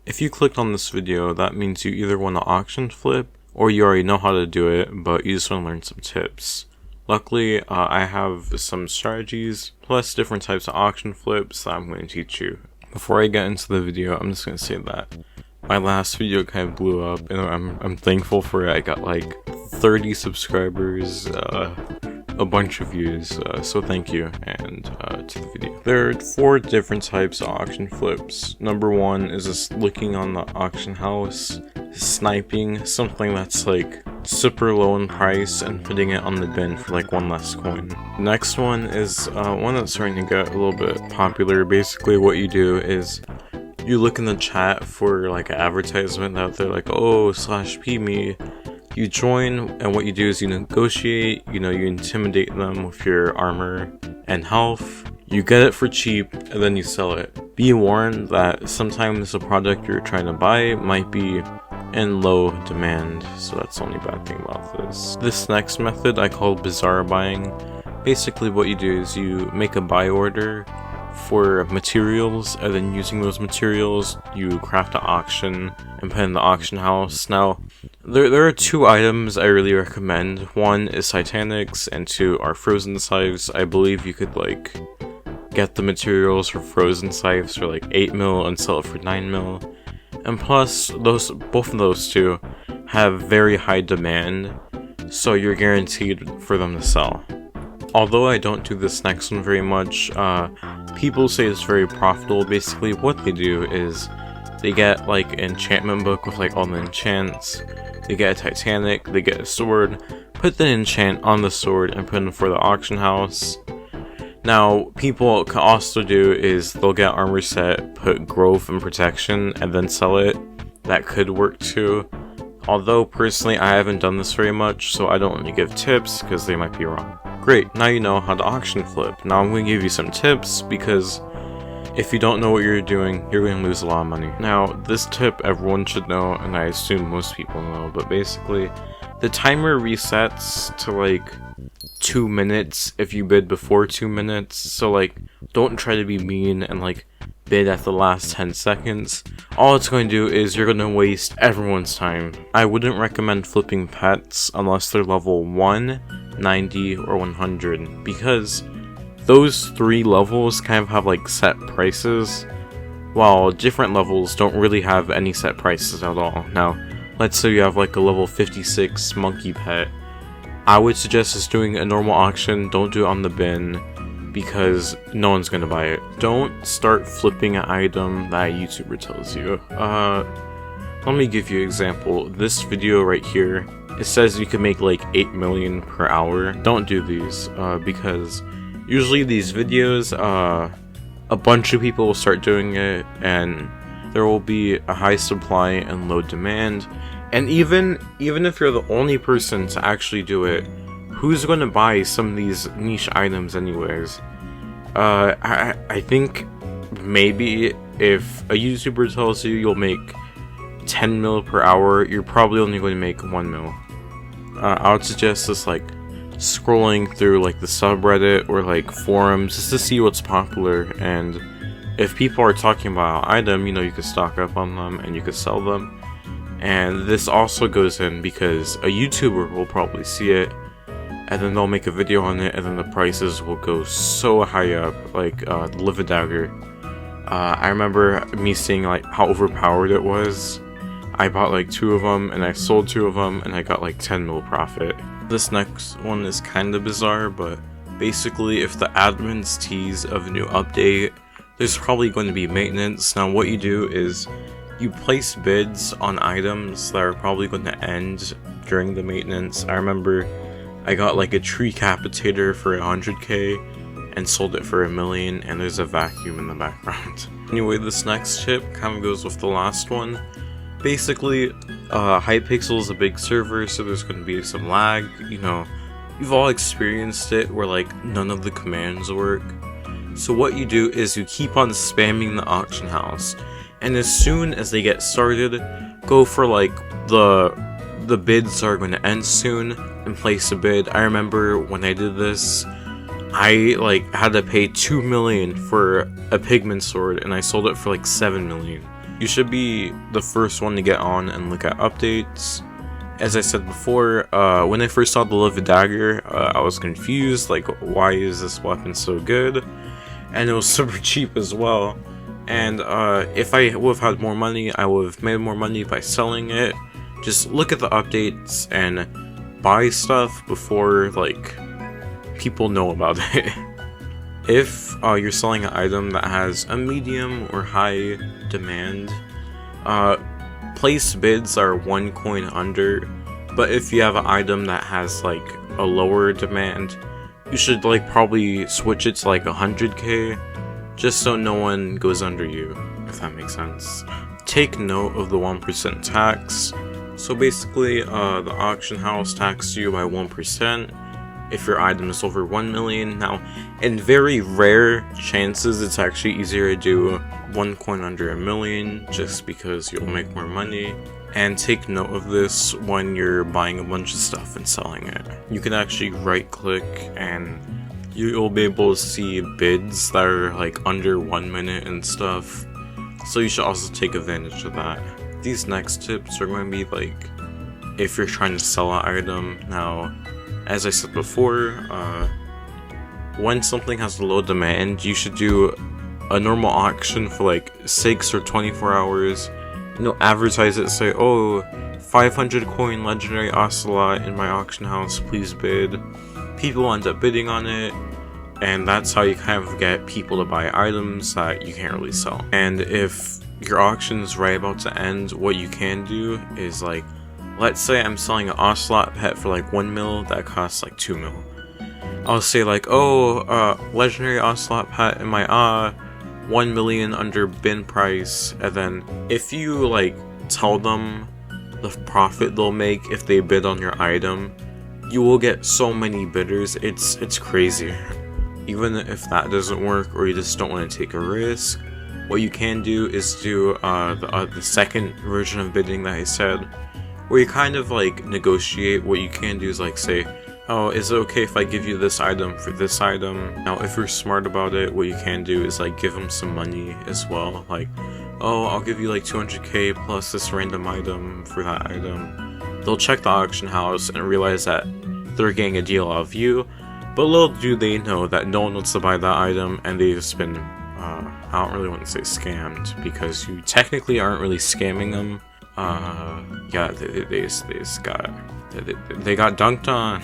If you clicked on this video, that means you either want to auction flip, or you already know how to do it, but you just want to learn some tips. Luckily, I have some strategies, plus different types of auction flips that I'm going to teach you. Before I get into the video, I'm just going to say that my last video kind of blew up, and I'm thankful for it. I got like 30 subscribers, a bunch of views, so thank you, and to the video. There are 4 different types of auction flips. Number 1 is just looking on the auction house, sniping something that's like super low in price and putting it on the bin for like 1 less coin. Next one is one that's starting to get a little bit popular. Basically what you do is you look in the chat for like an advertisement out there like, oh, /p me. You join, and what you do is you negotiate, you intimidate them with your armor and health. You get it for cheap, and then you sell it. Be warned that sometimes the product you're trying to buy might be in low demand, so that's the only bad thing about this. This next method I call bizarre buying. Basically what you do is you make a buy order for materials, and then using those materials you craft an auction and put in the auction house. Now there are 2 items I really recommend. 1 is Titanics and 2 are frozen scythes. I believe you could like get the materials for frozen scythes for like 8 mil and sell it for 9 mil, and plus both of those 2 have very high demand, so you're guaranteed for them to sell. Although I don't do this next one very much, people say it's very profitable. Basically what they do is they get like an enchantment book with like all the enchants, they get a Titanic, they get a sword, put the enchant on the sword and put it for the auction house. Now people can also do is they'll get armor set, put growth and protection, and then sell it. That could work too. Although personally I haven't done this very much, so I don't really give tips because they might be wrong. Great, now you know how to auction flip. Now I'm going to give you some tips, because if you don't know what you're doing, you're going to lose a lot of money. Now, this tip everyone should know, and I assume most people know, but basically, the timer resets to like 2 minutes if you bid before 2 minutes, so like, don't try to be mean and like bid at the last 10 seconds. All it's going to do is you're going to waste everyone's time. I wouldn't recommend flipping pets unless they're level 1, 90, or 100, because those 3 levels kind of have like set prices, while different levels don't really have any set prices at all. Now, let's say you have like a level 56 monkey pet. I would suggest just doing a normal auction. Don't do it on the bin, because no one's gonna buy it. Don't start flipping an item that a YouTuber tells you. Let me give you an example. This video right here, it says you can make like 8 million per hour. Don't do these, because usually these videos, a bunch of people will start doing it, and there will be a high supply and low demand. And even if you're the only person to actually do it, who's going to buy some of these niche items anyways? I think maybe if a YouTuber tells you you'll make 10 mil per hour, you're probably only going to make 1 mil. I would suggest just like scrolling through like the subreddit or like forums just to see what's popular, and if people are talking about an item, you can stock up on them and you can sell them. And this also goes in because a YouTuber will probably see it, and then they'll make a video on it, and then the prices will go so high up, like the Live Dagger. I remember me seeing like how overpowered it was. I bought like 2 of them, and I sold 2 of them, and I got like 10 mil profit. This next one is kind of bizarre, but basically if the admins tease of a new update, there's probably going to be maintenance. Now what you do is you place bids on items that are probably going to end during the maintenance. I remember I got like a tree capitator for 100k and sold it for 1 million, and there's a vacuum in the background. Anyway, this next tip kind of goes with the last one. Basically, Hypixel is a big server, so there's going to be some lag. You've all experienced it where like none of the commands work. So what you do is you keep on spamming the auction house, and as soon as they get started, go for like the bids are going to end soon and place a bid. I remember when I did this, I like had to pay 2 million for a pigment sword, and I sold it for like 7 million. You should be the first one to get on and look at updates. As I said before, when I first saw the Livid Dagger, I was confused, like, why is this weapon so good? And it was super cheap as well. And if I would have had more money, I would have made more money by selling it. Just look at the updates and buy stuff before, like, people know about it. If you're selling an item that has a medium or high demand, place bids are 1 coin under, but if you have an item that has like a lower demand, you should like probably switch it to like 100k, just so no one goes under you, if that makes sense. Take note of the 1% tax. So basically, the auction house taxes you by 1% if your item is over 1 million. Now, in very rare chances, it's actually easier to do 1 coin under 1 million, just because you'll make more money. And take note of this when you're buying a bunch of stuff and selling it. You can actually right click and you'll be able to see bids that are like under 1 minute and stuff. So you should also take advantage of that. These next tips are going to be like if you're trying to sell an item. Now, as I said before, when something has low demand, you should do a normal auction for like 6 or 24 hours. You know, advertise it, say, oh, 500 coin legendary ocelot in my auction house, please bid. People end up bidding on it, and that's how you kind of get people to buy items that you can't really sell. And if your auction's right about to end, what you can do is like, let's say I'm selling an ocelot pet for like 1 mil that costs like 2 mil. I'll say like, oh, legendary ocelot pet in my 1 million under bin price, and then if you like tell them the profit they'll make if they bid on your item, you will get so many bidders, it's crazy. Even if that doesn't work, or you just don't want to take a risk, what you can do is do the second version of bidding that I said, where you kind of like negotiate. What you can do is like say, oh, is it okay if I give you this item for this item? Now, if you're smart about it, what you can do is like give them some money as well. Like, oh, I'll give you like 200k plus this random item for that item. They'll check the auction house and realize that they're getting a deal out of you, but little do they know that no one wants to buy that item, and they've just been, I don't really want to say scammed, because you technically aren't really scamming them. Yeah, they got dunked on.